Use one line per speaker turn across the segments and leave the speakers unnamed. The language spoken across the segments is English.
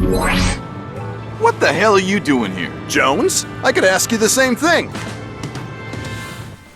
What the hell are you doing here, Jones? I could ask you the same thing.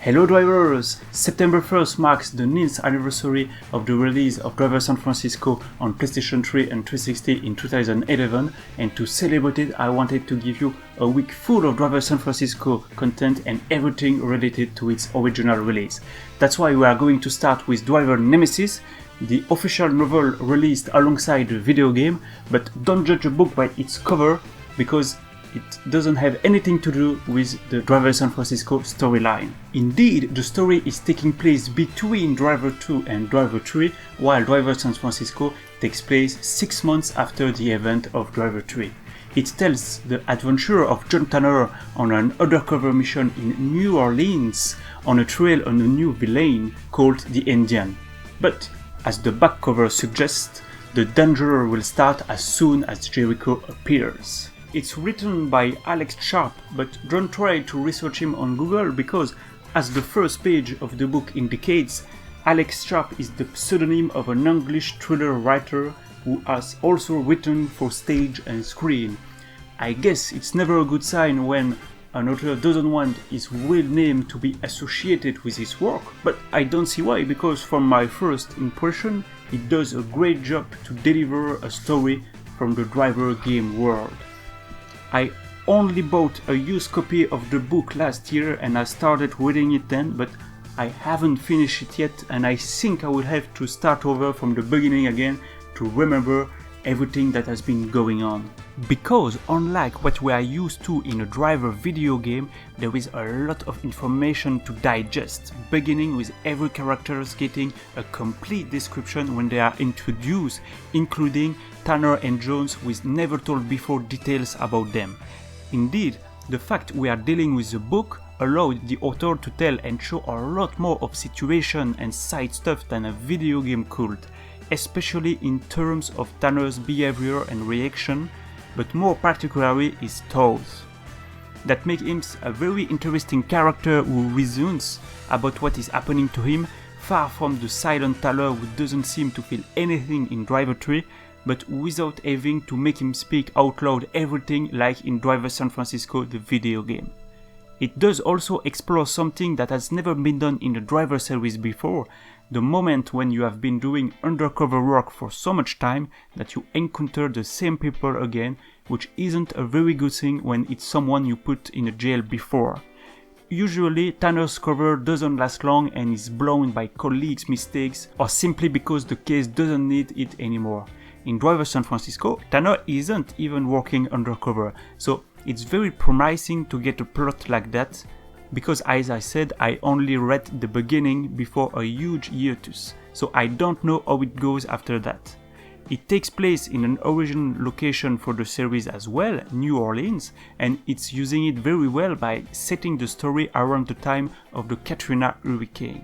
Hello drivers! September 1st marks the 9th anniversary of the release of Driver San Francisco on PlayStation 3 and 360 in 2011, and to celebrate it I wanted to give you a week full of Driver San Francisco content and everything related to its original release. That's why we are going to start with Driver Nemesis, the official novel released alongside the video game, but don't judge a book by its cover because it doesn't have anything to do with the Driver San Francisco storyline. Indeed, the story is taking place between Driver 2 and Driver 3, while Driver San Francisco takes place 6 months after the event of Driver 3. It tells the adventure of John Tanner on an undercover mission in New Orleans on a trail on a new villain called the Indian. But, as the back cover suggests, the danger will start as soon as Jericho appears. It's written by Alex Sharp, but don't try to research him on Google because, as the first page of the book indicates, Alex Sharp is the pseudonym of an English thriller writer who has also written for stage and screen. I guess it's never a good sign when an author doesn't want his real name to be associated with his work, but I don't see why, because from my first impression, it does a great job to deliver a story from the Driver game world. I only bought a used copy of the book last year and I started reading it then, but I haven't finished it yet and I think I will have to start over from the beginning again to remember everything that has been going on. Because unlike what we are used to in a Driver video game, there is a lot of information to digest, beginning with every character getting a complete description when they are introduced, including Tanner and Jones with never told before details about them. Indeed, the fact we are dealing with a book allowed the author to tell and show a lot more of situation and side stuff than a video game could, especially in terms of Tanner's behavior and reaction, but more particularly his thoughts. That makes him a very interesting character who reasons about what is happening to him, far from the silent Tanner who doesn't seem to feel anything in Driver 3, but without having to make him speak out loud everything like in Driver San Francisco the video game. It does also explore something that has never been done in the Driver series before, the moment when you have been doing undercover work for so much time that you encounter the same people again, which isn't a very good thing when it's someone you put in a jail before. Usually, Tanner's cover doesn't last long and is blown by colleagues' mistakes or simply because the case doesn't need it anymore. In Driver San Francisco, Tanner isn't even working undercover, so it's very promising to get a plot like that, because as I said, I only read the beginning before a huge hiatus, so I don't know how it goes after that. It takes place in an original location for the series as well, New Orleans, and it's using it very well by setting the story around the time of the Katrina hurricane.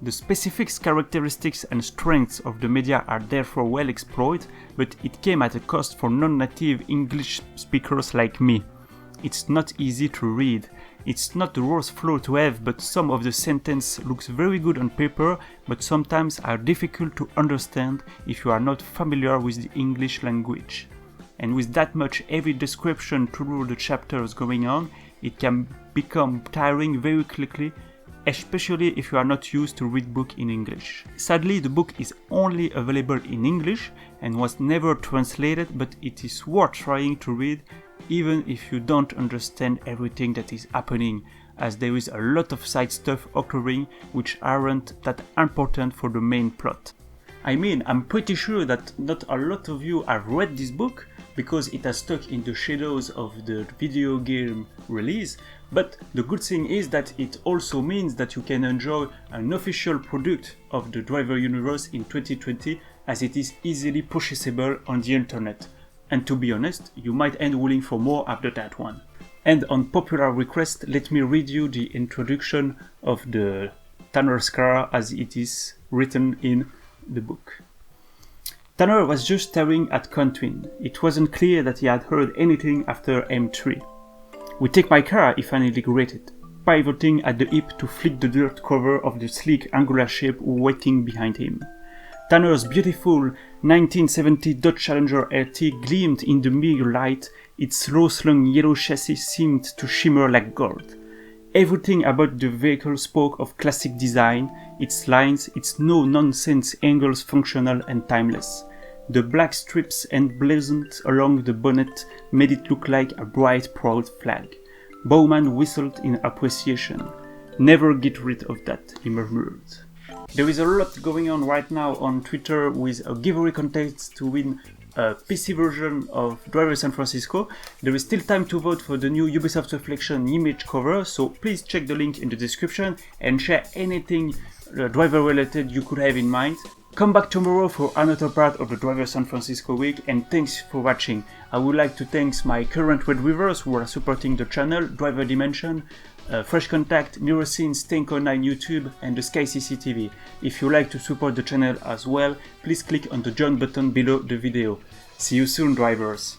The specific characteristics and strengths of the media are therefore well explored, but it came at a cost for non-native English speakers like me. It's not easy to read. It's not the worst flow to have, but some of the sentence looks very good on paper, but sometimes are difficult to understand if you are not familiar with the English language. And with that much heavy description through the chapters going on, it can become tiring very quickly, especially if you are not used to read book in English. Sadly, the book is only available in English and was never translated, but it is worth trying to read even if you don't understand everything that is happening, as there is a lot of side stuff occurring which aren't that important for the main plot. I mean, I'm pretty sure that not a lot of you have read this book because it has stuck in the shadows of the video game release, but the good thing is that it also means that you can enjoy an official product of the Driver universe in 2020, as it is easily purchasable on the internet. And to be honest, you might end willing for more after that one. And on popular request, let me read you the introduction of the Tanner's car as it is written in the book. Tanner was just staring at Quentin. It wasn't clear that he had heard anything after M3. "We take my car," he finally grated, pivoting at the hip to flick the dirt cover of the sleek angular shape waiting behind him. Tanner's beautiful 1970 Dodge Challenger LT gleamed in the mirror light, its low-slung yellow chassis seemed to shimmer like gold. Everything about the vehicle spoke of classic design, its lines, its no-nonsense angles functional and timeless. The black strips emblazoned along the bonnet made it look like a bright, proud flag. Bowman whistled in appreciation. "Never get rid of that," he murmured. There is a lot going on right now on Twitter with a giveaway contest to win a PC version of Driver San Francisco. There is still time to vote for the new Ubisoft Reflection image cover, so please check the link in the description and share anything driver related you could have in mind. Come back tomorrow for another part of the Driver San Francisco week, and thanks for watching. I would like to thank my current Red Rivers who are supporting the channel, Driver Dimension, Fresh Contact, Neuroscenes, Stanko9 YouTube and the Sky CCTV. If you like to support the channel as well, please click on the join button below the video. See you soon, drivers!